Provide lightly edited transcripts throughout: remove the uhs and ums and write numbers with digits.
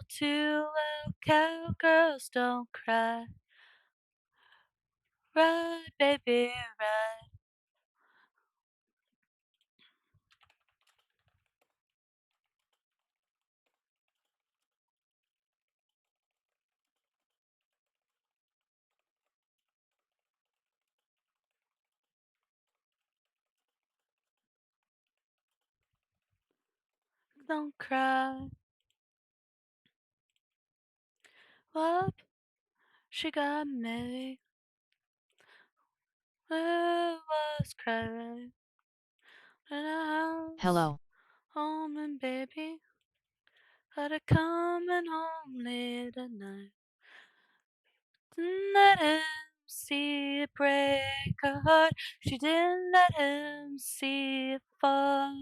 too well, cowgirls don't cry. Ride, baby, ride. Don't cry. What? She got married. It was crying in a house. Hello. Home and baby. Had her coming home late at night. Didn't let him see it break her heart. She didn't let him see it fall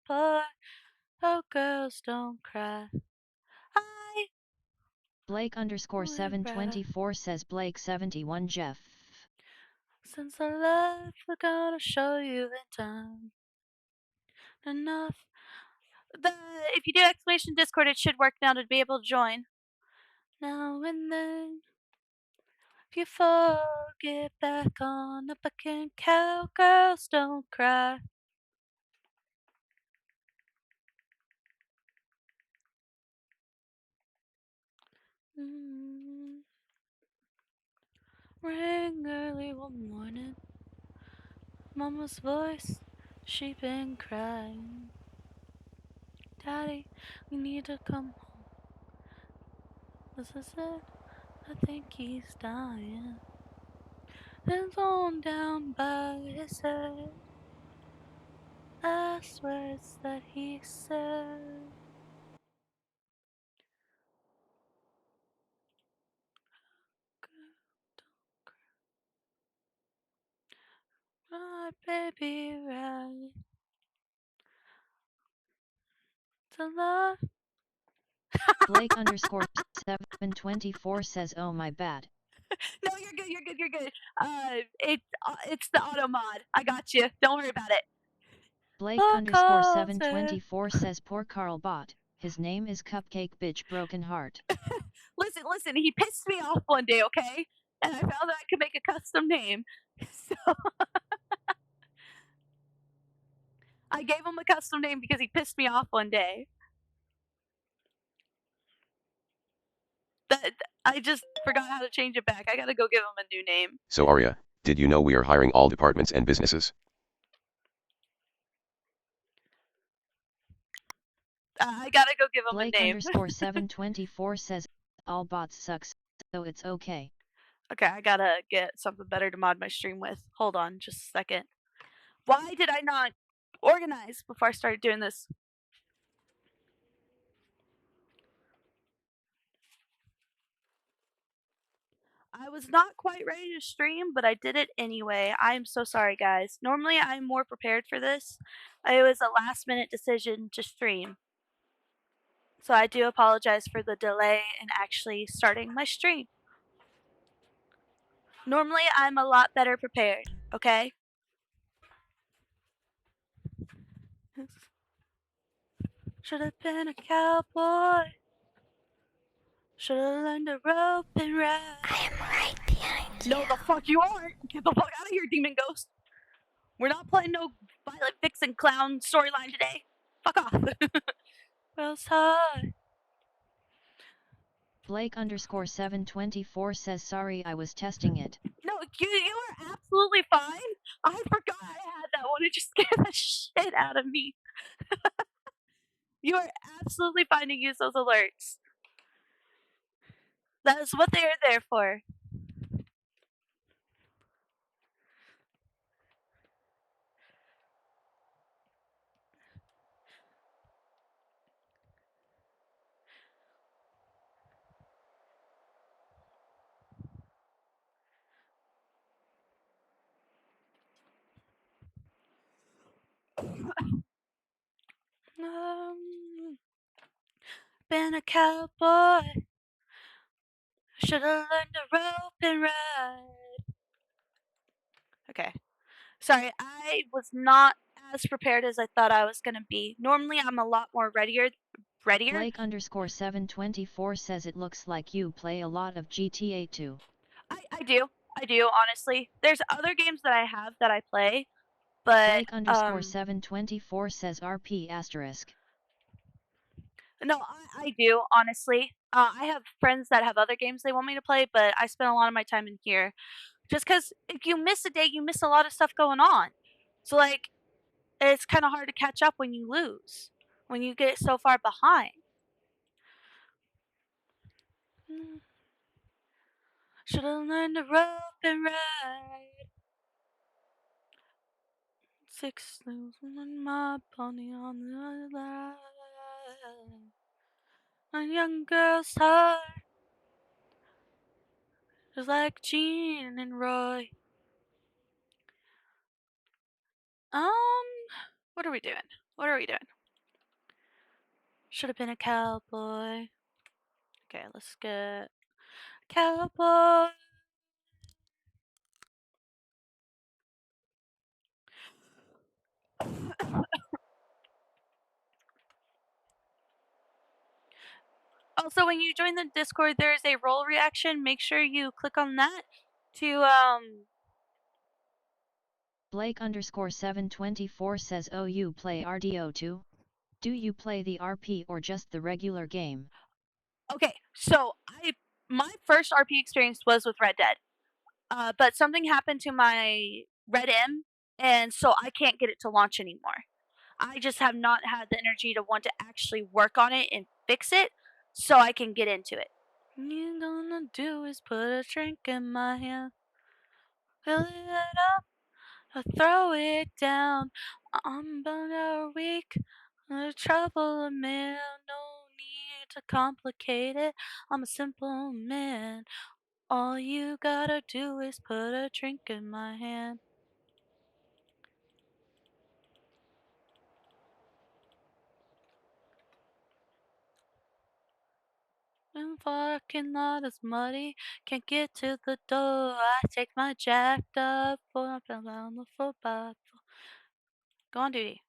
apart. Oh, girls don't cry. I Blake _ will cry. 724 says Blake 71 Jeff. Since I left, we're gonna show you in time. Enough. If you do exclamation Discord, it should work now to be able to join. Now and then, if you fall, get back on up again. Cowgirls don't cry. Rang early one morning. Mama's voice, she been crying. Daddy, we need to come home. This is it. I think he's dying. Then thrown down by his head. Last words that he said. Ride, baby, ride. To love. Blake _ 724 says oh my bad. No, you're good. You're good. You're good. It's the auto mod. I got you. Don't worry about it. Blake _ 724 says poor Carl bot. His name is Cupcake Bitch Broken Heart. Listen. He pissed me off one day, okay? And I found that I could make a custom name. So I gave him a custom name because he pissed me off one day. I just forgot how to change it back. I gotta go give him a new name. So Arya, did you know we are hiring all departments and businesses? I gotta go give him Blake a name. _ 724 says all bots sucks, so it's okay. Okay, I gotta get something better to mod my stream with. Hold on just a second. Why did I not organize before I started doing this? I was not quite ready to stream, but I did it anyway. I'm so sorry, guys. Normally, I'm more prepared for this. It was a last minute decision to stream. So I do apologize for the delay in actually starting my stream. Normally, I'm a lot better prepared, okay? Should have been a cowboy. Should have learned to rope and ride. I am right behind you. No, the fuck you aren't. Get the fuck out of here, demon ghost. We're not playing no Violet Vixen clown storyline today. Fuck off. Girls high. Blake _ 724 says sorry I was testing it. No, you are absolutely fine. I forgot I had that one. It just scared the shit out of me. You are absolutely fine to use those alerts. That is what they are there for. Been a cowboy. Should've learned to rope and ride. Okay. Sorry, I was not as prepared as I thought I was gonna be. Normally, I'm a lot more readier readier. Blake_724 says it looks like you play a lot of GTA 2. I do, honestly. There's other games that I have that I play, but Blake_724 says RP asterisk. no, I do, honestly. I have friends that have other games they want me to play, but I spend a lot of my time in here. Just because if you miss a day, you miss a lot of stuff going on. So, like, it's kind of hard to catch up when you lose, when you get so far behind. Should've learned to rope and ride. 6,000 my pony on the other line. A young girl's heart is like Jean and Roy. What are we doing? What are we doing? Should have been a cowboy. Okay, let's get cowboy. Also, when you join the Discord, there is a roll reaction. Make sure you click on that to Blake_724 says, oh, you play RDO2? Do you play the RP or just the regular game? Okay, so my first RP experience was with Red Dead. But something happened to my Red M, and so I can't get it to launch anymore. I just have not had the energy to want to actually work on it and fix it so I can get into it. All you're gonna do is put a drink in my hand, fill it up, or throw it down. I'm about a week, trouble a man, no need to complicate it. I'm a simple man. All you gotta do is put a drink in my hand. The parking lot is muddy, can't get to the door. I take my jacked up foot up on the footpath. Go on duty.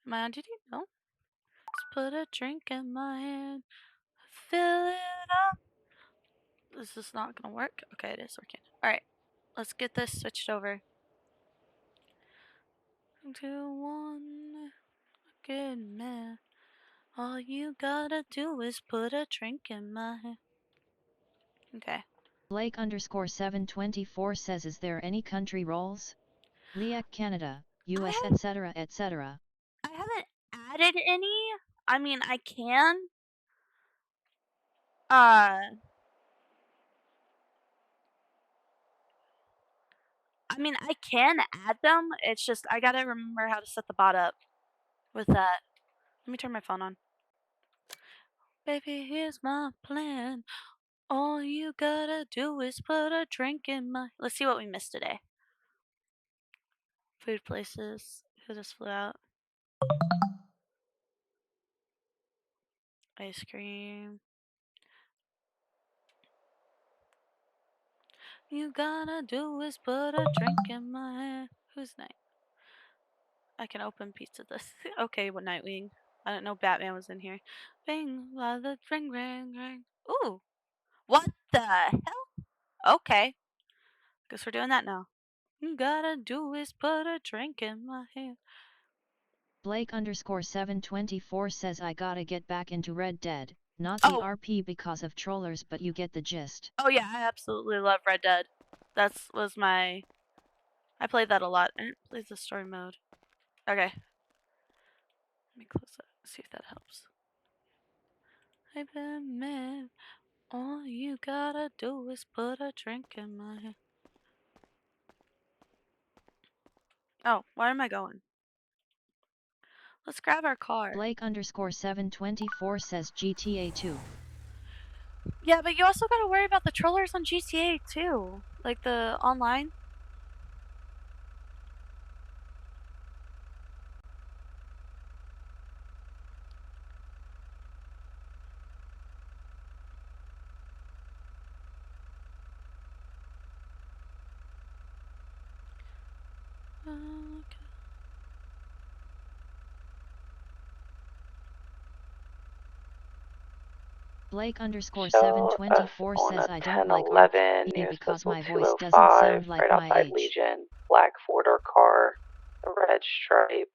Am I on duty? No. Just put a drink in my hand, fill it up. This is not gonna work. Okay, it is working. Alright, let's get this switched over. 2, 1, good man. All you gotta do is put a drink in my hand. Okay. Blake_724 says, is there any country roles? LIAC Canada, US, I etc., etc. haven't added any. I mean, I can. I mean, I can add them. It's just I gotta remember how to set the bot up with that. Let me turn my phone on. Baby, here's my plan. All you gotta do is put a drink in my. Let's see what we missed today. Food places. Who just flew out? Ice cream. You gotta do is put a drink in my hand. Who's next? I can open pizza this. Okay, what Nightwing? I didn't know Batman was in here. Bing, la the ring, ring, ring. Ooh, what the hell? Okay, guess we're doing that now. You gotta do is put a drink in my hand. Blake_724 says, I gotta get back into Red Dead, not the Oh, RP because of trollers, but you get the gist. oh yeah, I absolutely love Red Dead. That's was my. I played that a lot. I didn't play the story mode. Okay, let me close that. See if that helps. I've been mad. All you gotta do is put a drink in my hand. Oh, where am I going? Let's grab our car. Blake_724 says GTA 2. Yeah, but you also gotta worry about the trollers on GTA too. Like the online. Blake underscore Show 724 us on says a I don't like 1011 you near because Cecil my voice doesn't 205, sound like right my outside age. Legion. Black 4-door car, a red stripe.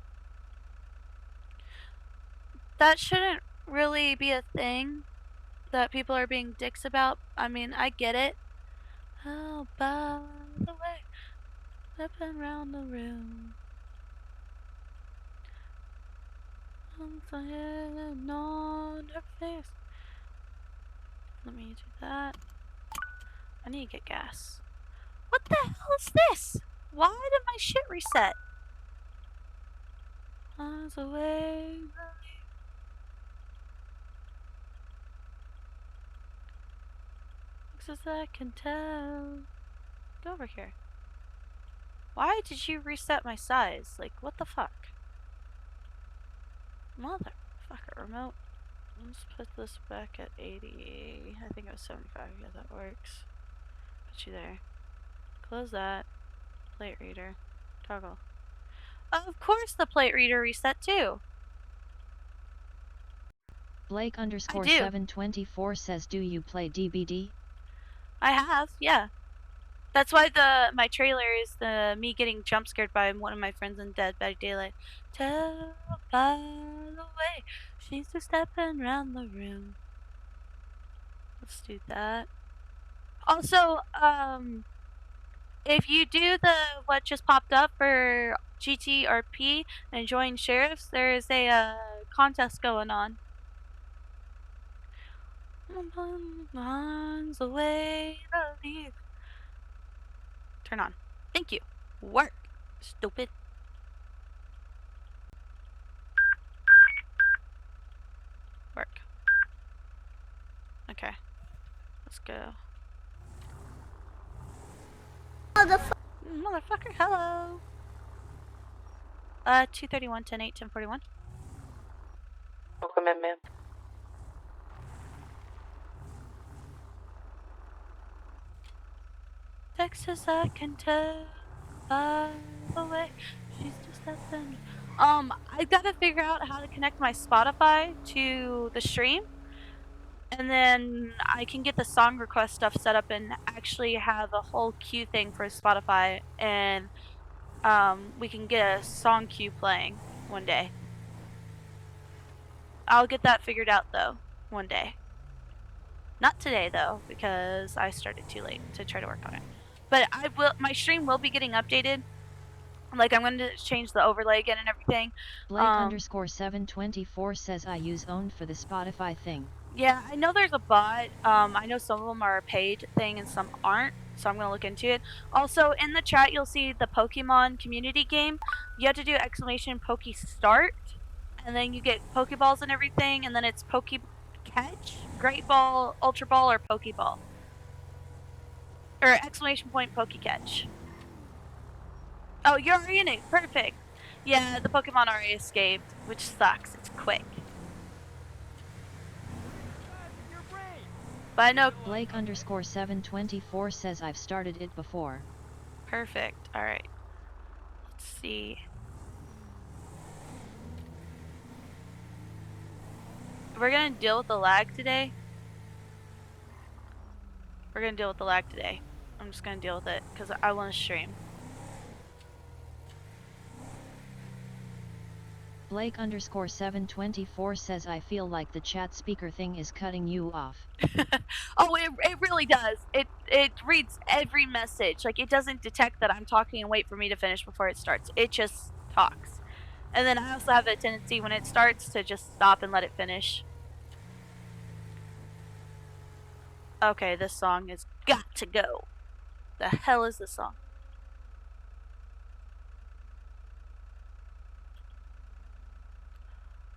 That shouldn't really be a thing that people are being dicks about. I mean, I get it. Oh, by the way, flipping around the room. Something on her face. Let me do that. I need to get gas. What the hell is this? Why did my shit reset? Miles away. As I can tell. Go over here. Why did you reset my size? Like, what the fuck? Motherfucker, remote. Let's put this back at 80. I think it was 75. Yeah, that works. Put you there. Close that. Plate reader. Toggle. Of course the plate reader reset too. Blake underscore I do. 724 says do you play DBD? I have, yeah. That's why my trailer is me getting jump scared by one of my friends in Dead by Daylight. Tell by the way, she's just stepping around the room. Let's do that. Also, if you do what just popped up for GTRP and join sheriffs, there is a contest going on. Miles away to leave. Turn on. Thank you. Work. Stupid. Work. Okay. Let's go. Motherfucker, hello. 231, 10, 8, 10, 41. Welcome in, ma'am. Texas, I can tell by the way she's just stepping. I gotta figure out how to connect my Spotify to the stream, and then I can get the song request stuff set up and actually have a whole queue thing for Spotify, and we can get a song queue playing one day. I'll get that figured out though, one day. Not today though, because I started too late to try to work on it. But my stream will be getting updated. Like, I'm going to change the overlay again and everything. Blake underscore 724 says I use owned for the Spotify thing. Yeah, I know there's a bot. I know some of them are a paid thing and some aren't, so I'm going to look into it. Also, in the chat, you'll see the Pokemon community game. You have to do exclamation Poke Start, and then you get Pokeballs and everything, and then it's Poke Catch, Great Ball, Ultra Ball, or Pokeball. Or exclamation point Poke Catch. Oh, you're already in it. Perfect. Yeah, the Pokemon already escaped, which sucks. It's quick. But I know. Blake underscore 724 says I've started it before. Perfect. Alright. Let's see. We're gonna deal with the lag today. I'm just gonna deal with it because I want to stream. Blake underscore 724 says I feel like the chat speaker thing is cutting you off. Oh, it really does. It reads every message. Like, it doesn't detect that I'm talking and wait for me to finish before it starts. It just talks. And then I also have a tendency when it starts to just stop and let it finish. Okay, this song has got to go. The hell is this song?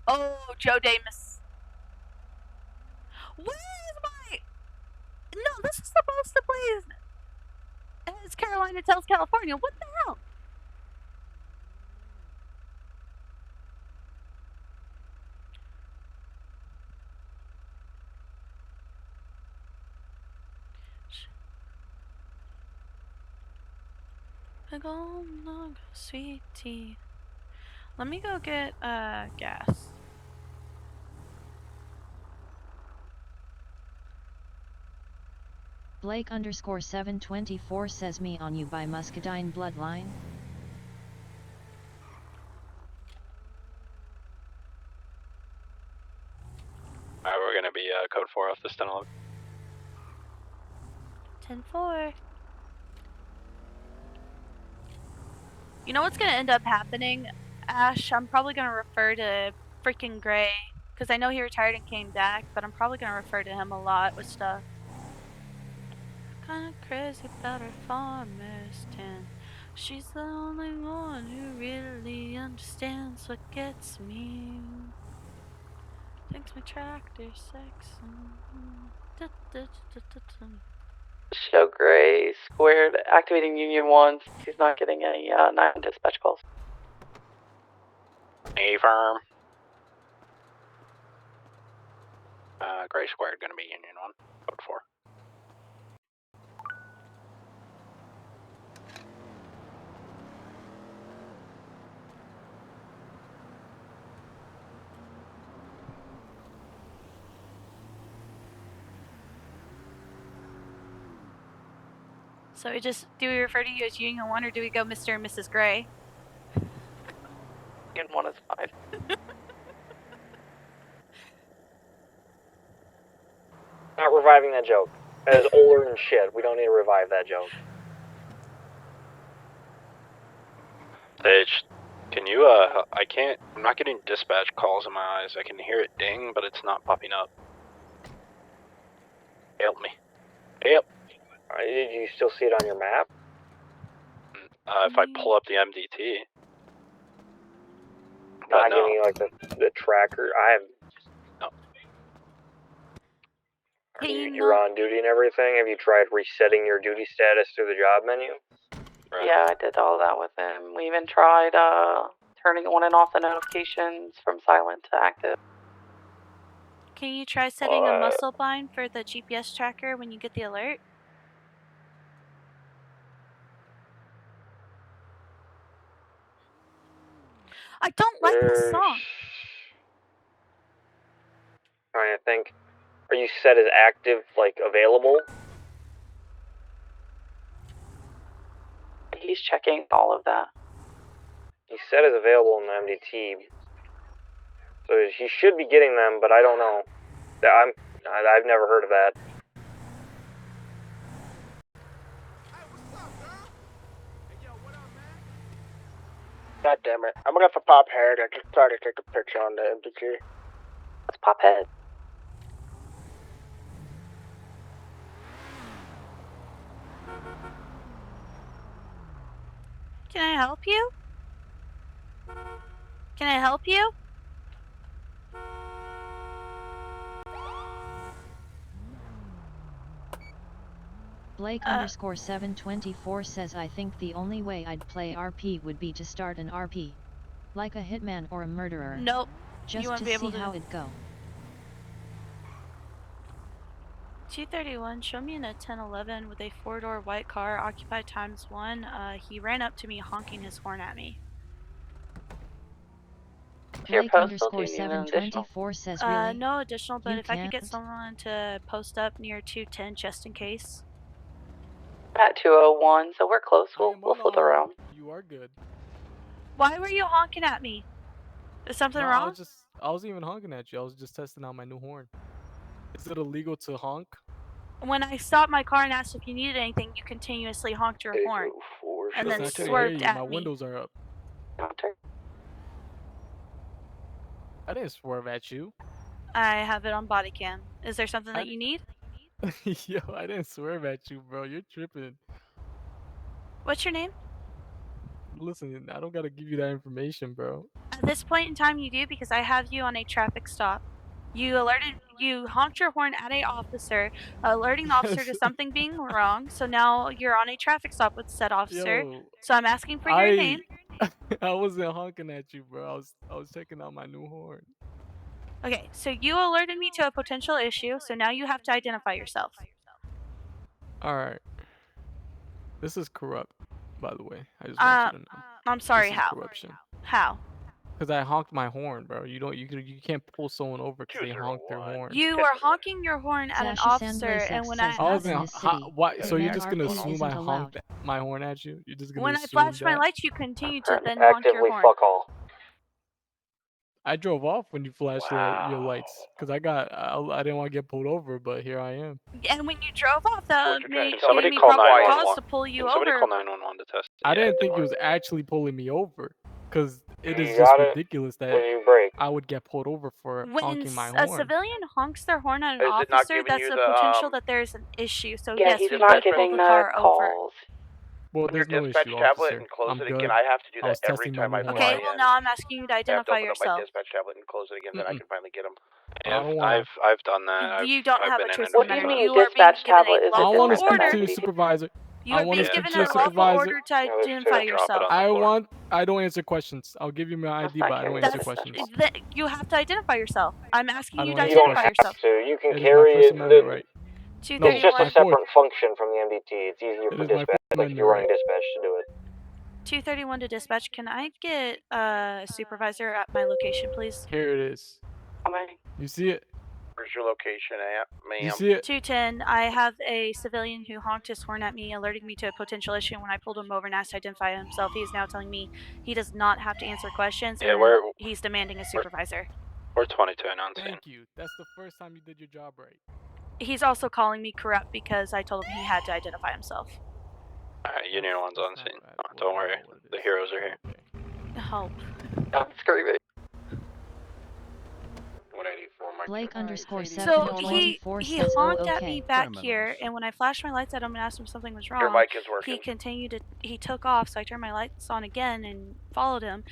Oh, Joe Damas. Where is my... No, this is supposed to play as Carolina Tells California. What the hell? Big ol' nog sweet tea. Let me go get gas. Blake_724 says me on you by Muscadine bloodline. Alright, we're gonna be code 4 off this tunnel. 10-4. You know what's gonna end up happening, Ash? I'm probably gonna refer to freaking Gray, because I know he retired and came back, but I'm probably gonna refer to him a lot with stuff. Kinda crazy about her farmer's tan. She's the only one who really understands what gets me. Thinks my tractor's sexy. Show Gray squared activating Union 1 since he's not getting any 9 dispatch calls. A firm. Gray squared gonna be Union 1, code 4. So do we refer to you as Union 1 or do we go Mr. and Mrs. Gray? Union 1 is fine. Not reviving that joke. That is older than shit. We don't need to revive that joke. Sage, can you, I'm not getting dispatch calls in my eyes. I can hear it ding, but it's not popping up. Help me. Help. Did you still see it on your map? If I pull up the MDT. Not giving you, like, the tracker? I have... No. You're on duty and everything? Have you tried resetting your duty status through the job menu? Right. Yeah, I did all that with him. We even tried turning on and off the notifications from silent to active. Can you try setting a muscle bind for the GPS tracker when you get the alert? I don't like the song. Trying to think. Are you set as active, like, available? He's checking all of that. He's set as available in the MDT. So he should be getting them, but I don't know. I've never heard of that. God damn it. I'm gonna have to pop head. I just tried to take a picture on the MDT. Let's pop head. Can I help you? Can I help you? Blake_724 says I think the only way I'd play RP would be to start an RP. Like a hitman or a murderer. Nope. Just to see how it'd go. 231, show me in a 1011 with a 4-door white car occupied ×1. He ran up to me honking his horn at me. Blake_724 says really? No additional, but you if I could get someone to post up near 210 just in case. At 201, so we're close. We'll flip around. You are good. Why were you honking at me? Is something wrong? I wasn't even honking at you. I was just testing out my new horn. Is it illegal to honk? When I stopped my car and asked if you needed anything, you continuously honked your horn. And then swerved at me. My windows are up. I didn't swerve at you. I have it on body cam. Is there something that you need? Yo, I didn't swerve at you, bro. You're tripping. What's your name? Listen, I don't gotta give you that information, bro. At this point in time, you do because I have you on a traffic stop. You honked your horn at a officer, alerting the officer to something being wrong. So now you're on a traffic stop with said officer. Yo, so I'm asking for your name. I wasn't honking at you, bro. I was checking out my new horn. Okay, so you alerted me to a potential issue. So now you have to identify yourself. All right. This is corrupt, by the way. I just want you to know. I'm sorry. This is How? corruption. How? Because I honked my horn, bro. You can't pull someone over because they honked their horn. You were honking your horn at an Zasha officer, Sandlay and when says I I us was in gonna. this city, Why? So you're where just gonna RP assume isn't I honked allowed. my horn at you? You're just gonna when I assume flashed my that? lights, you continue to then honk your Actively horn. fuck all. I drove off when you flashed your lights because I didn't want to get pulled over, but here I am. And when you drove off, that Can gave somebody me call probable 911? cause to pull you Can somebody over. call 911 to test? I didn't think it he was actually pulling me over because it You is just got it? ridiculous When that you break. I would get pulled over for When honking my a horn. civilian honks their horn at an Is it not officer, giving that's you the the, potential that there's an issue. So Yeah, yes, he's we not would pull getting the the car over. calls. Well, Open your there's no dispatch issue, tablet officer. and close I'm it good. again. I have to do I was that every testing my time new I horn. fly Okay, in. well now I'm asking you to I have to identify open up my yourself. dispatch tablet and close it again, then I can finally get them. I don't wanna- I've done that. You don't I've have been a in choice and in What the do you matter. mean You are being dispatch given tablet a is I lawful want to dispatch speak to order. your supervisor. You I are want to being speak given to your a lawful supervisor. order to identify yourself. I don't answer questions. I'll give you my That's ID, not but I don't carrying answer That's questions. you have to identify yourself. I'm I asking you don't to answer You don't identify have yourself. to. You can It is my carry First it. Amendment right. It's just a 231. My fourth. separate function from the MDT. It's easier It for is my dispatch. First Like if you're Amendment running right. dispatch to do it. 231 to dispatch. Can I get a supervisor at my location, please? Here it is. Okay. You see it? Where's your location at, ma'am? You see it? 210. I have a civilian who honked his horn at me, alerting me to a potential issue. When I pulled him over and asked to identify himself, he is now telling me he does not have to answer questions, Yeah, and he's demanding a supervisor. We're 22 and on scene. Thank you. That's the first time you did your job right. He's also calling me corrupt because I told him he had to identify himself. Alright, Union 1's on That's not scene. bad. Oh, don't Well, I worry, know what it the is. heroes are here. Okay. Help. I'm screaming. 184. Blake Mike. _ So 724 he says honked at okay. me back here, and when I flashed my lights at him and asked him if something was Your wrong, mic is working. he took off, so I turned my lights on again and followed him.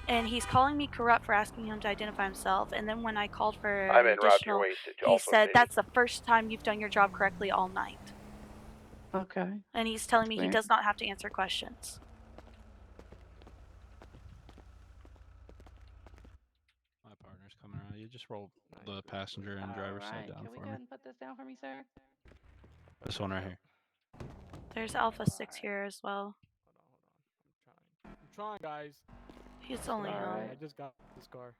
And he's calling me corrupt for asking him to identify himself. And then when I called for I'm an en route. You're additional, wasted. he Also, said, Sadie. that's the first time you've done your job correctly all night. Okay. And he's telling me he Right. does not have to answer questions. My partner's coming around. You just roll the passenger and driver's side down Can we for go me. ahead and put this down for me, sir? This one right here. There's Alpha 6 here as well. I'm trying, guys. He's only Sorry, home. I just got this car.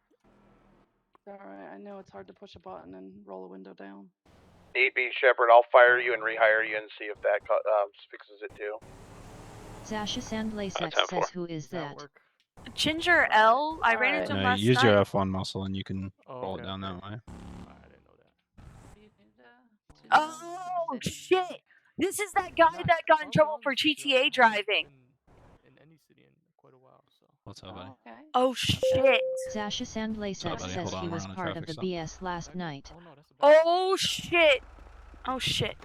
Alright, I know it's hard to push a button and roll a window down. 8B Shepard, I'll fire you and rehire you and see if that fixes it too. Zasha Sandlay 10-4. says who is Does that that? work? Ginger L. I ran Alright. into him No, last use night. your F1 muscle and you can Oh, roll okay, it down okay. that way. I didn't know that. Oh, shit! This is that guy that got in trouble for GTA driving. In any city in quite a while, so. What's up, buddy? Okay. Oh, shit! Zasha Sandlay up, buddy? says Hold he on, we're was on a part of traffic the stop. BS last night. Oh no, that's a bad Oh, shit! Oh, shit.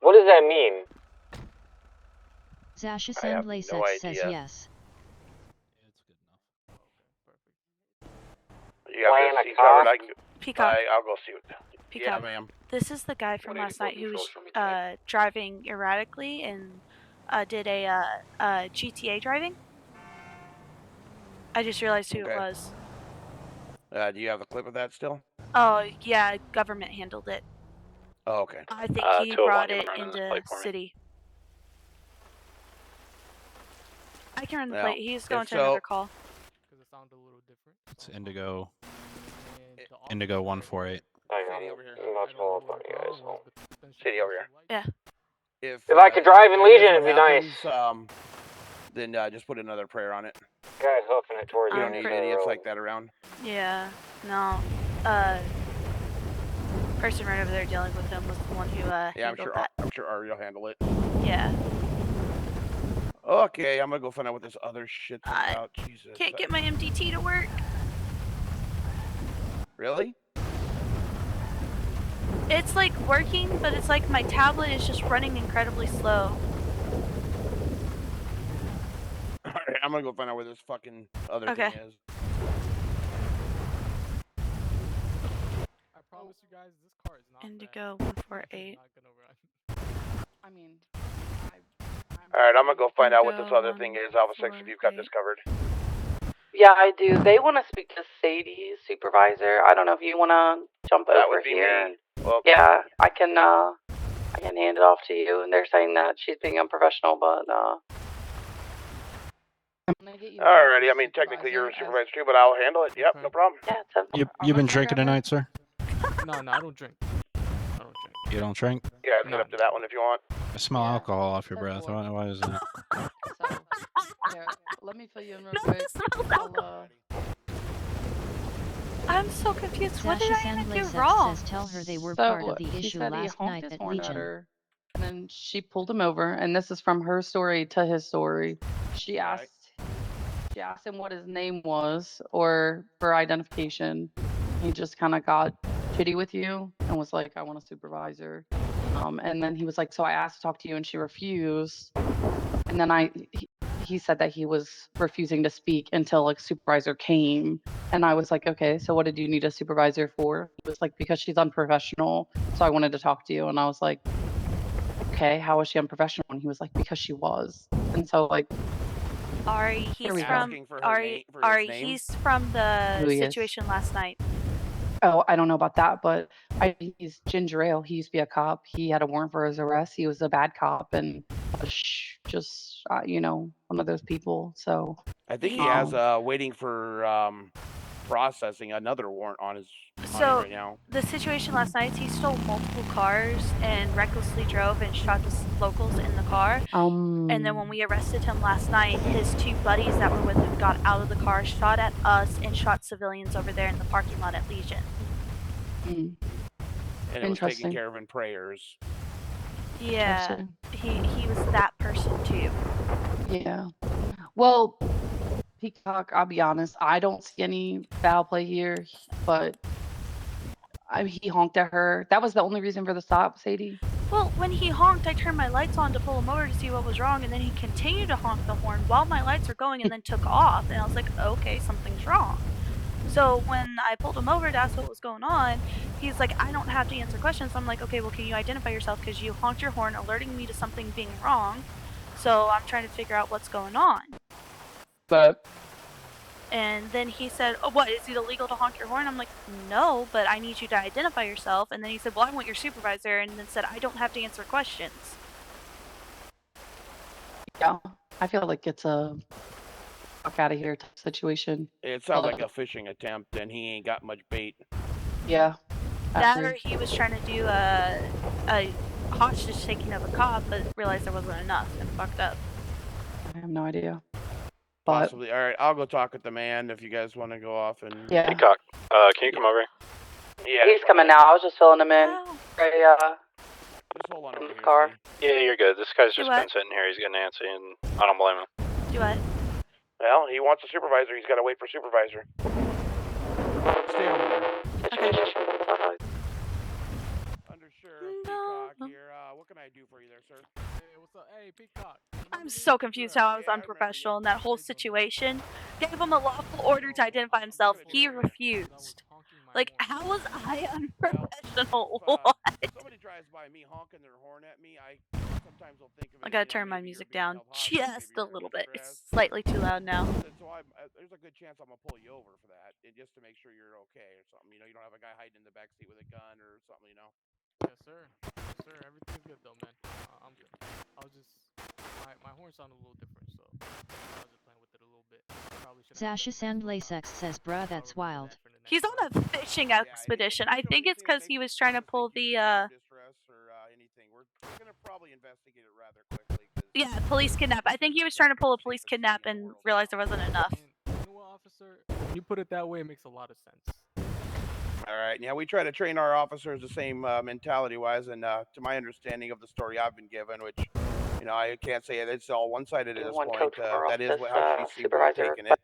What does that mean? Zasha I have Sandlay no says idea. yes. Yeah, it's good enough. You have Playing this a seat covered. cock? I can go. Peacock. I'll go see what. Peacock. ma'am. This is the guy from last night who was driving erratically and did a GTA driving. I just realized who it Okay. was. Do you have a clip of that still? Oh, yeah, government handled it. Oh, okay. I think he 201, brought you it remember this into plate for me? city. I can run the Well, plate. He's going if to another so- call. because it sounded a little different. It's Indigo And the officer Indigo said- 148. Hang Sadie on, over here. I'm I not don't small know up what on the you problem guys. was, but then she Sadie over flashed here. the lights. Yeah. If I could drive in that is Legion, what it'd be nice. happens, then just put another prayer on it. Guy hoofing it towards You you. don't need pretty- idiots like that around. Yeah. No. Person right over there dealing with him was the one who Yeah, I'm handled sure. that. I'm sure Ari will handle it. Yeah. Okay, I'm gonna go find out what this other shit's I about. Jesus. Can't get my MDT to work. Really? It's like working, but it's like my tablet is just running incredibly slow. Alright, I'm gonna go find out where this fucking other Okay. thing is. I promise you guys, this car is not Indigo bad. 148. It's not gonna run. I mean, Alright, I'm gonna go find out what this Indigo other thing is. Alpha 6, if you've got this 148. covered. yeah, I do. They want to speak to Sadie's supervisor. I don't know if you want to jump That over would be here. me. Well, Yeah, I can hand it off to you. And they're saying that she's being unprofessional, but Alrighty, I mean, technically you're a supervisor too, but I'll handle it. Yep, no problem. Yeah, 10-4. You've been drinking tonight, sir? No, I don't drink. I don't drink. You don't drink? Yeah, I'll get up to that one if you want. I smell alcohol off your breath. Why is that? So, here, let me fill you in real quick. I'm so confused. What did Sasha I even do Sandley wrong? says tell her they were So, part of the he issue said he last honked night his at horn at Legion. her, and then she pulled him over, and this is from her story to his story. She asked him what his name was or for identification. He just kind of got shitty with you and was like, I want a supervisor. And then he was like, so I asked to talk to you and she refused. And then he said that he was refusing to speak until a supervisor came. And I was like, okay, so what did you need a supervisor for? He was like, because she's unprofessional. So I wanted to talk to you. And I was like, okay, how was she unprofessional? And he was like, because she was. And so like, Ari, he's we from Asking for her Ari. for his Ari, name? he's from the Who he is. situation last night. Oh, I don't know about that, but he's ginger ale. He used to be a cop. He had a warrant for his arrest. He was a bad cop and just one of those people. So I think he has waiting for processing another warrant on his So right now. the situation last night, he stole multiple cars and recklessly drove and shot the locals in the car. And then when we arrested him last night, his two buddies that were with him got out of the car, shot at us, and shot civilians over there in the parking lot at Legion. And it was taken care of in prayers. Yeah, he was that person too. Yeah. Well, Peacock, I'll be honest, I don't see any foul play here, but he honked at her. That was the only reason for the stop, Sadie. Well, when he honked, I turned my lights on to pull him over to see what was wrong, and then he continued to honk the horn while my lights were going and then took off. And I was like, okay, something's wrong. So when I pulled him over to ask what was going on, he's like, I don't have to answer questions. I'm like, okay, well, can you identify yourself? Because you honked your horn, alerting me to something being wrong. So I'm trying to figure out what's going on. But. And then he said, oh, what, is it illegal to honk your horn? I'm like, no, but I need you to identify yourself. And then he said, well, I want your supervisor. And then said, I don't have to answer questions. Yeah, I feel like it's a fuck out of here type situation. It sounds like a fishing attempt, and he ain't got much bait. Yeah. That or he was trying to do a hostage taking of a cop, but realized there wasn't enough and fucked up. I have no idea. But possibly. All right, I'll go talk with the man if you guys want to go off and. Yeah. Peacock, can you come over? Yeah. He's coming now. I was just filling him in. Just hold on over here. Car. Yeah, you're good. This guy's just been sitting here. He's getting antsy, and I don't blame him. Do what? Well, he wants a supervisor. He's got to wait for supervisor. Stay over there. Peacock here. What can I do for you there, sir? Hey, what's up? Hey, Peacock. I'm so confused how I was unprofessional in that whole situation. Gave him a lawful order to identify himself. He refused. Like, how was I unprofessional? What? Somebody drives by me honking their horn at me. I sometimes will think of it. I gotta turn my music down just a little bit. It's slightly too loud now. So there's a good chance I'm gonna pull you over for that, just to make sure you're okay or something. You know, you don't have a guy hiding in the backseat with a gun or something. You know. Yes, sir. Yes, sir. Everything's good though, man. I'm good. I was just my horn sounded a little different, so I was just playing with it a little bit. Sasha Sandlasex says, bruh, that's wild. He's on a fishing expedition. I think it's because he was trying to pull the We're gonna probably investigate it rather quickly. Yeah, police kidnap. I think he was trying to pull a police kidnap and realized there wasn't enough. You know what, officer? When you put it that way, it makes a lot of sense. All right. Yeah, we try to train our officers the same mentality-wise, and to my understanding of the story I've been given, which, you know, I can't say it's all one-sided at this point. That is how she seemed to have taken it.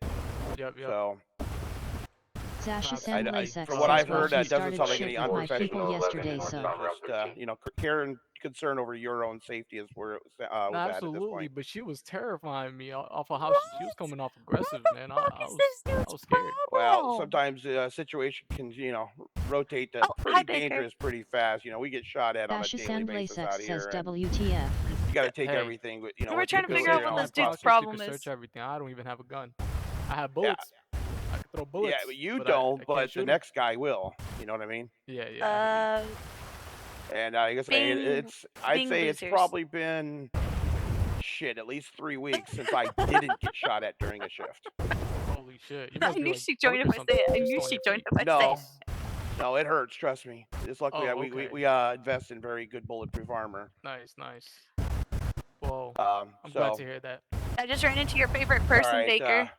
Yep. So. Sasha Sandlasex from what I've says, heard, well, that doesn't sound like any shit with my unprofessional. people yesterday, so. Just, you know, care and concern over your own safety is where it was Absolutely, at this point. but she was terrifying me off of how she was coming off aggressive, man. I was scared. Well, sometimes a situation can, you know, rotate to pretty dangerous pretty fast. You know, we get shot at on a daily basis out here. Says WTF. You got to take everything, you know. We're trying to figure out what this dude's problem is. Search everything. I don't even have a gun. I have bullets. I can throw bullets. Yeah, but you don't. But the next guy will. You know what I mean? Yeah. And I guess I'd say it's probably been shit, at least 3 weeks since I didn't get shot at during a shift. Holy shit! You I must be knew like she'd drunk join or if I say something. it. I Just knew on your she'd join feet. if I say No, it. no, it hurts. Trust me. It's luckily Oh, we okay. invest in very good bulletproof armor. Nice, nice. Well, I'm glad So to hear that. I just ran into your favorite all person, right. Baker.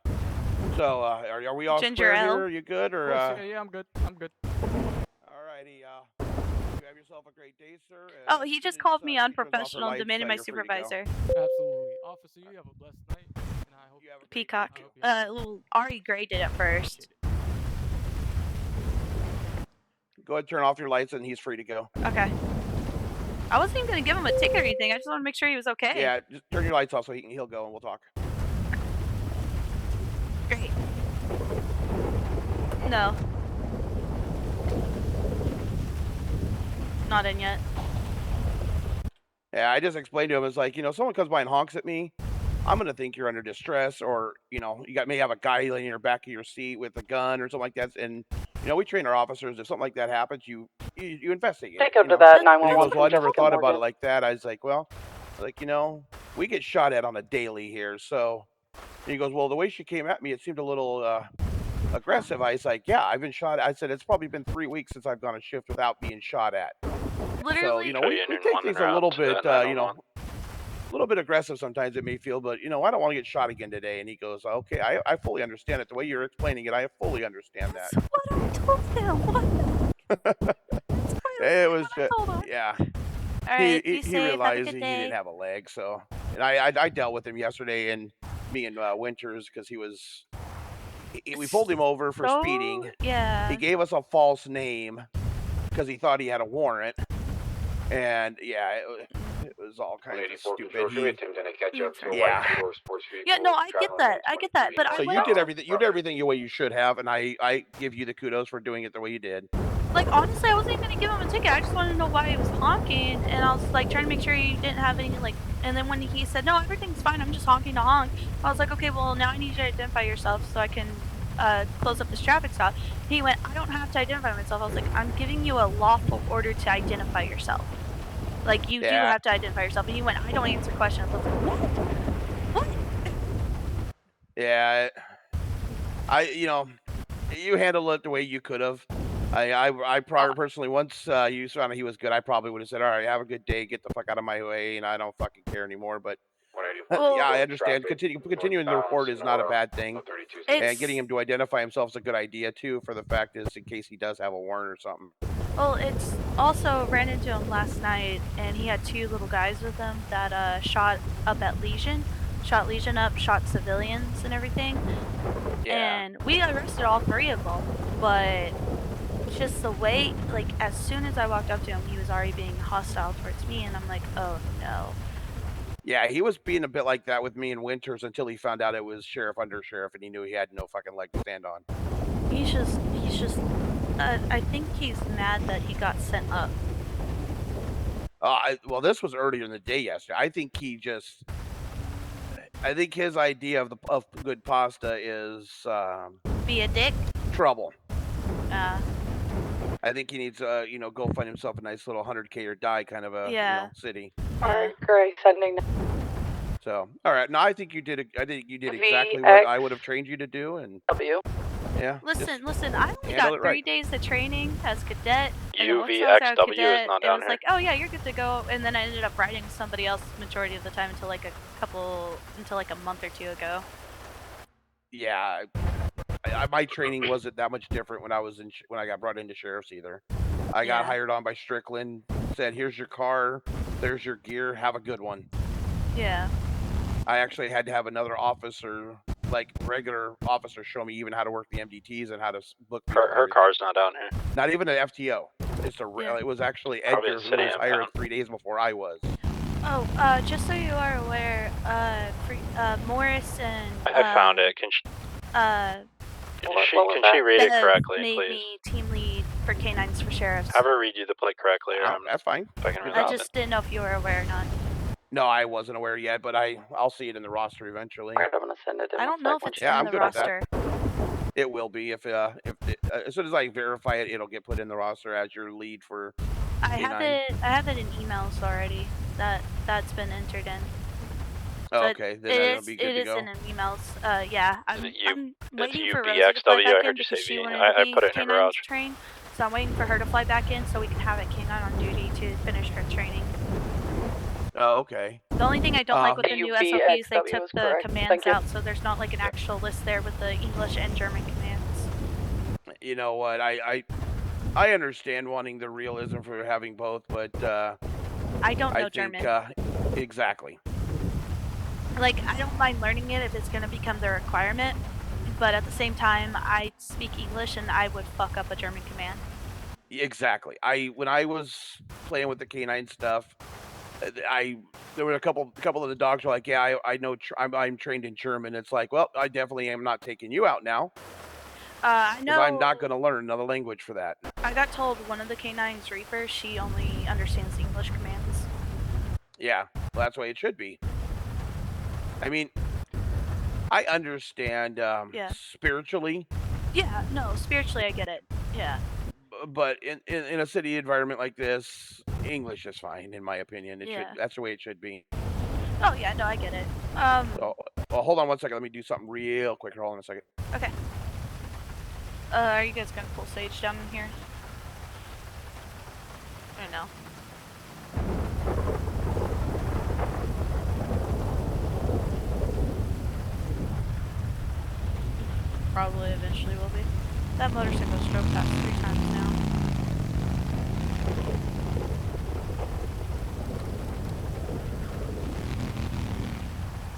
So are we all Ginger square Ale. here? You good or? Of course, yeah, I'm good. I'm good. All righty. You have yourself a great day, sir. Oh, he just called me unprofessional and demanded my you're free to go. supervisor. Absolutely, officer. You have a blessed night, and I hope You have a great Peacock. day, too. Little Ari graded at first. Go ahead, turn off your lights, and he's free to go. Okay. I wasn't even gonna give him a ticket or anything. I just want to make sure he was okay. Yeah, just turn your lights off so he'll go and we'll talk. Great. No. Not in yet. Yeah, I just explained to him, it's like, someone comes by and honks at me, I'm going to think you're under distress, or, you may have a guy laying in your back of your seat with a gun or something like that. And, we train our officers, if something like that happens, you investigate. Take him to that And he 911. goes, well, I never thought about it like that. I was like, well, we get shot at on a daily here. So and he goes, well, the way she came at me, it seemed a little aggressive. I was like, yeah, I've been shot. I said, it's probably been 3 weeks since I've gone a shift without being shot at. Literally. So, we take things a little bit, a little bit aggressive sometimes it may feel, but, I don't want to get shot again today. And he goes, okay, I fully understand it. The way you're explaining it, I fully understand that. That's what I told him. What? It was just, yeah. All right, he be safe. realized Have a good he day. didn't have a leg, so. And I dealt with him yesterday, and me and Winters, because we pulled him over for speeding. Yeah. He gave us a false name because he thought he had a warrant. And yeah, it was all kinds of stupid. Yeah, no, I get that. I get that. But So I you did everything the way you should have, and I give you the kudos for doing it the way you did. Like, honestly, I wasn't even gonna give him a ticket. I just wanted to know why he was honking, and I was like trying to make sure he didn't have any and then when he said, no, everything's fine, I'm just honking to honk, I was like, okay, well, now I need you to identify yourself so I can close up this traffic stop. He went, I don't have to identify myself. I was like, I'm giving you a lawful order to identify yourself. Like, you do have to identify yourself. And he went, I don't answer questions. I was like, what? Yeah, you handled it the way you could have. I probably personally, once you found out he was good, I probably would have said, all right, have a good day, get the fuck out of my way, and I don't fucking care anymore. But yeah, I understand. Continuing the report is not a bad thing, and getting him to identify himself is a good idea too. For the fact is, in case he does have a warrant or something. Well, it's also ran into him last night, and he had 2 little guys with him that shot up at Legion. Shot Legion up, shot civilians and everything. Yeah. And we arrested all 3 of them, but just the way, like, as soon as I walked up to him, he was already being hostile towards me, and I'm like, oh no. Yeah, he was being a bit like that with me and Winters until he found out it was sheriff under sheriff, and he knew he had no fucking leg to stand on. He's just, I think he's mad that he got sent up. Well, this was earlier in the day yesterday. I think his idea of good pasta is Be a dick? Trouble. I think he needs go find himself a nice little 100K or die kind of a city. All right, great. Sending. So, all right. No, I think you did exactly what I would have trained you to do, and yeah. Listen. I only got 3 days of training as cadet. UVXW is not down here. It was like, oh yeah, you're good to go. And then I ended up riding somebody else majority of the time until like a month or 2 ago. Yeah, my training wasn't that much different when I got brought into sheriff's either. I got hired on by Strickland. Said, here's your car, there's your gear, have a good one. Yeah. I actually had to have another officer, like regular officer, show me even how to work the MDTs and how to book. Her car's not down here. Not even an FTO. It was actually Edgar who was hired 3 days before I was. Oh, just so you are aware, Morris and I found it. Can she read it correctly, made please? Me team lead for Canines for Sheriffs. Have her read you the plate correctly. That's fine. I just didn't know if you were aware or not. No, I wasn't aware yet, but I'll see it in the roster eventually. I'm gonna send it. I don't know if it's in the roster. It will be if as soon as I verify it, it'll get put in the roster as your lead for. I have it in emails already. That's been entered in. Oh, But okay, then that'll be good it to is go. in emails. Yeah, I'm waiting for Rosie to fly UBXW? back I in heard you because say she V. wanted I to be put it in her K9's garage. train. So I'm waiting for her to fly back in so we can have a K9 on duty to finish her training. Oh, okay. The only thing I don't like with the new SOPs, they took the commands out, so there's not like an actual list there with the English and German commands. You know what? I understand wanting the realism for having both, but I don't know I think German. exactly. Like, I don't mind learning it if it's going to become the requirement, but at the same time, I speak English and I would fuck up a German command. Exactly. When I was playing with the K9 stuff, there were a couple of the dogs were like, yeah, I know I'm trained in German. It's like, well, I definitely am not taking you out now. I know. I'm not going to learn another language for that. I got told one of the K9's Reapers, she only understands the English commands. Yeah, well, that's the way it should be. I mean, I understand spiritually. Yeah, no, spiritually I get it. Yeah. But in a city environment like this, English is fine, in my opinion. That's the way it should be. Oh yeah, no, I get it. So, well, hold on one second. Let me do something real quick. Hold on a second. Okay. Are you guys gonna pull Sage down in here? I know. Probably eventually will be. That motorcycle's drove past 3 times now.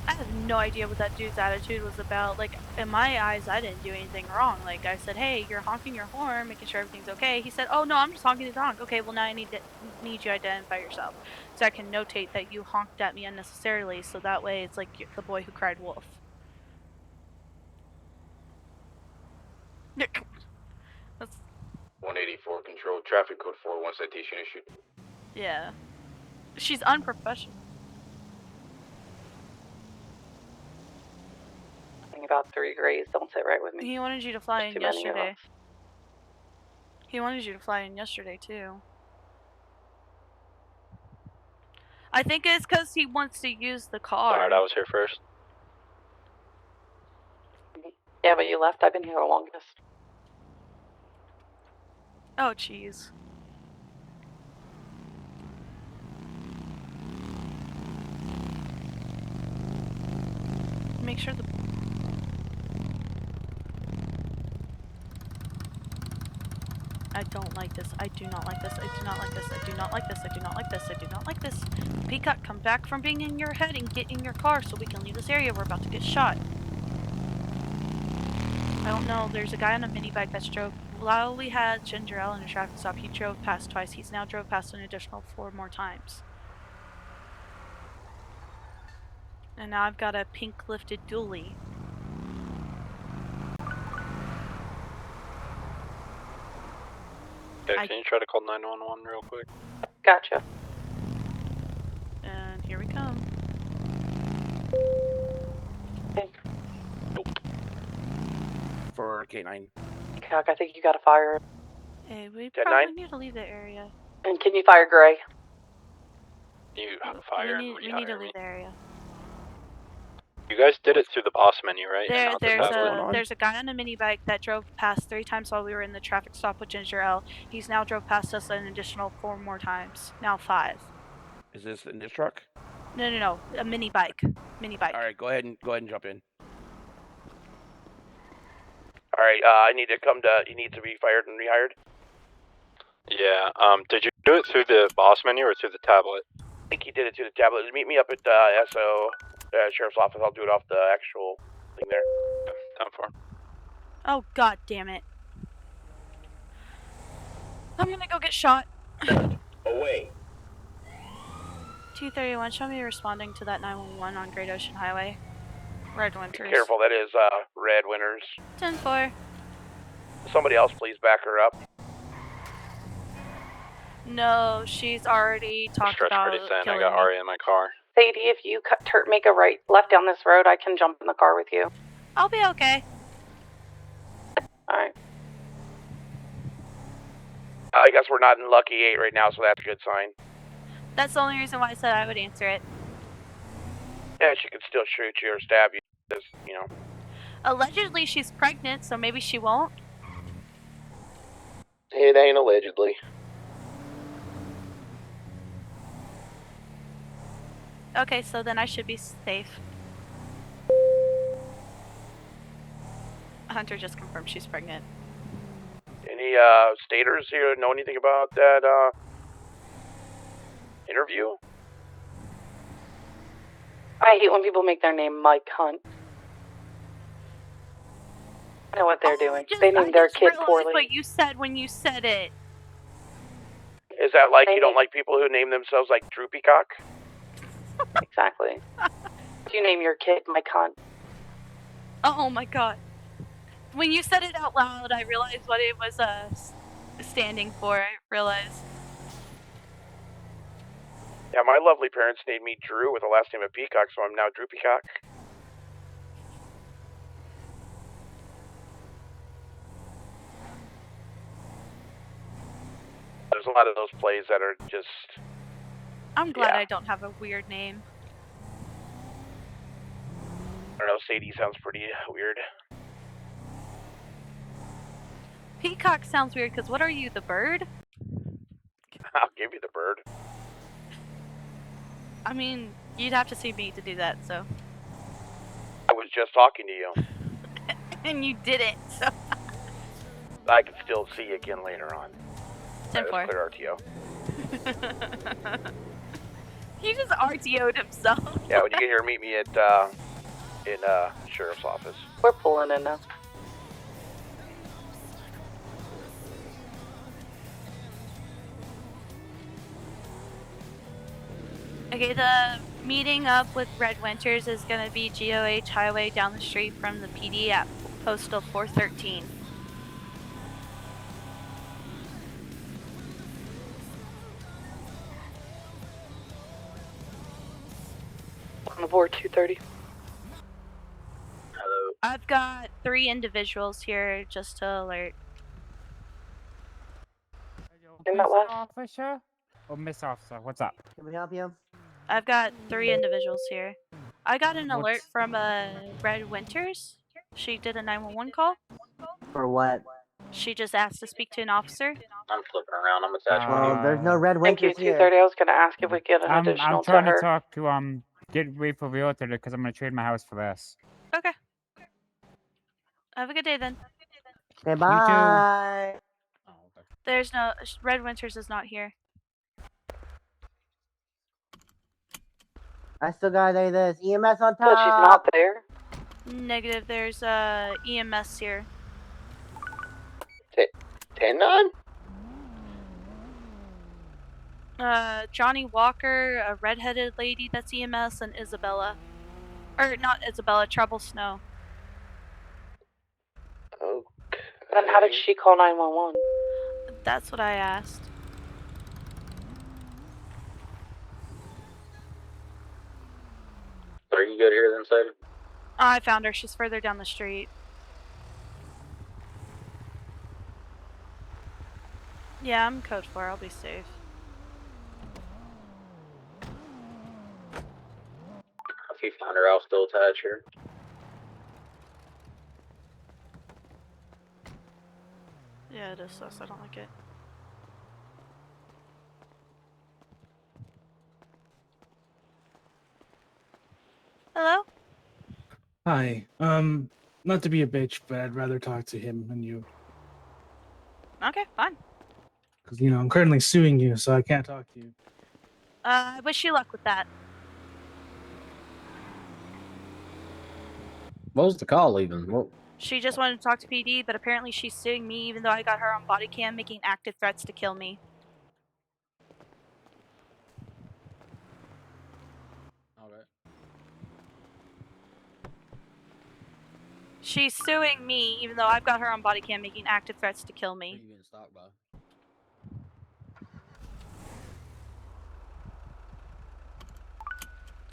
I have no idea what that dude's attitude was about. Like, in my eyes, I didn't do anything wrong. Like, I said, hey, you're honking your horn, making sure everything's okay. He said, oh, no, I'm just honking the honk. Okay, well, now I need you to identify yourself. So I can notate that you honked at me unnecessarily, so that way it's like the boy who cried wolf. That's 184 control, traffic code 41 citation issued. Yeah. She's unprofessional. About 3 grays don't sit right with me. He wanted you to fly in yesterday. He wanted you to fly in yesterday, too. I think it's because he wants to use the car. Alright, I was here first. Yeah, but you left. I've been here the longest. Oh, jeez. Make sure the... I don't like this. I do not like this. I do not like this. I do not like this. I do not like this. I do not like this. Peacock, come back from being in your head and get in your car so we can leave this area. We're about to get shot. I don't know. There's a guy on a mini bike that's drove... While we had Ginger Ale in a traffic stop, he drove past twice. He's now drove past an additional 4 more times. And now I've got a pink lifted dually. Okay, can you try to call 911 real quick? Gotcha. And here we come. Nope. For K9. Cock, I think you gotta fire. Hey, we probably need to leave the area. And can you fire Gray? You fire and we need to leave the area. You guys did it through the boss menu, right? There's a guy on a mini bike that drove past 3 times while we were in the traffic stop with Ginger Ale. He's now drove past us an additional 4 more times. Now 5. Is this in this truck? No. A mini bike. Mini bike. All right, go ahead and jump in. All right, you need to be fired and rehired. Yeah. Did you do it through the boss menu or through the tablet? I think he did it through the tablet. Meet me up at SO Sheriff's Office. I'll do it off the actual thing there. Time for him. Oh, god damn it. I'm gonna go get shot. Away. 231, show me responding to that 911 on Great Ocean Highway. Red Winters. Be careful, that is Red Winters. 10-4. Somebody else please back her up. No, she's already talked about pretty thin. killing I got me. Ari in my car. Sadie, if you make a left down this road, I can jump in the car with you. I'll be okay. Alright. I guess we're not in Lucky 8 right now, so that's a good sign. That's the only reason why I said I would answer it. Yeah, she could still shoot you or stab you. You know. Allegedly, she's pregnant, so maybe she won't. It ain't allegedly. Okay, so then I should be safe. Hunter just confirmed she's pregnant. Any staters here know anything about that interview? I hate when people make their name Mike Hunt. I know what they're doing. They named their kid poorly. What you said when you said it. Is that like you don't like people who name themselves like Droopy Cock? Exactly. Do you name your kid Mike Hunt? Oh my god. When you said it out loud, I realized what it was standing for. I realized. Yeah, my lovely parents named me Drew with the last name of Peacock, so I'm now Droopy Cock. There's a lot of those plays that are just... I'm glad I don't have a weird name. I don't know, Sadie sounds pretty weird. Peacock sounds weird, because what are you, the bird? I'll give you the bird. I mean, you'd have to see me to do that, so. I was just talking to you. And you did it, so. I can still see you again later on. 10-4. Clear RTO. He just RTO'd himself. Yeah, when you get here, meet me at in sheriff's office. We're pulling in now. Okay, the meeting up with Red Winters is going to be GOH Highway down the street from the PD at Postal 413. On the board 230. Hello. I've got 3 individuals here just to alert. In that last? Officer? Oh, Miss Officer, what's up? Can we help you? I've got 3 individuals here. I got an alert from Red Winters. She did a 911 call. For what? She just asked to speak to an officer. I'm flipping around. I'm attached. Well, there's no Red Thank you, Winters here. 230. I was going to ask if we get an additional I'm trying to her. to talk to, wait for realtor because I'm going to trade my house for this. Okay. Have a good day then. Okay, bye. There's no... Red Winters is not here. I still gotta this. EMS on top. But she's not there. Negative, there's EMS here. 10-9? Johnny Walker, a redheaded lady that's EMS, and Isabella. Or not Isabella, Trouble Snow. Okay. Then how did she call 911? That's what I asked. Are you good here then, Sadie? I found her. She's further down the street. Yeah, I'm code 4. I'll be safe. If you find her, I'll still attach her. Yeah, it is sus. I don't like it. Hello? Hi. Not to be a bitch, but I'd rather talk to him than you. Okay, fine. Because, I'm currently suing you, so I can't talk to you. I wish you luck with that. What was the call even? What? She just wanted to talk to PD, but apparently she's suing me even though I got her on body cam making active threats to kill me. Okay. She's suing me even though I've got her on body cam making active threats to kill me. What are you getting stalked by?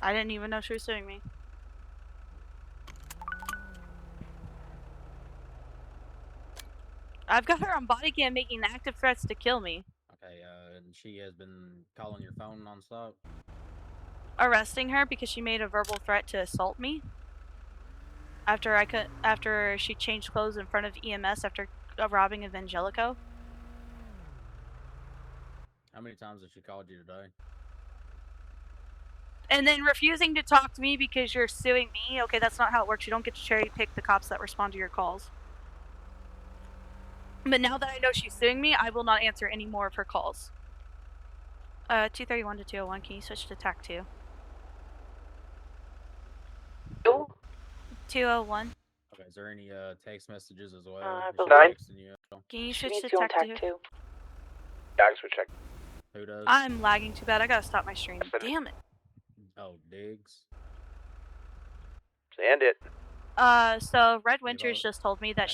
I didn't even know she was suing me. I've got her on body cam making active threats to kill me. Okay, and she has been calling your phone nonstop? arresting her because she made a verbal threat to assault me. After she changed clothes in front of EMS after robbing Evangelico. How many times has she called you today? And then refusing to talk to me because you're suing me. Okay, that's not how it works. You don't get to cherry pick the cops that respond to your calls. But now that I know she's suing me, I will not answer any more of her calls. 231 to 201, can you switch to TAC 2? 201. Okay, is there any text messages as well? I Is she believe- texting you? Can you She switch needs to to on TAC 2? TAC 2. Dax would check. Who does? I'm lagging too bad. I gotta stop my stream. Damn it. Oh, Diggs. And it. So Red Winters just told me that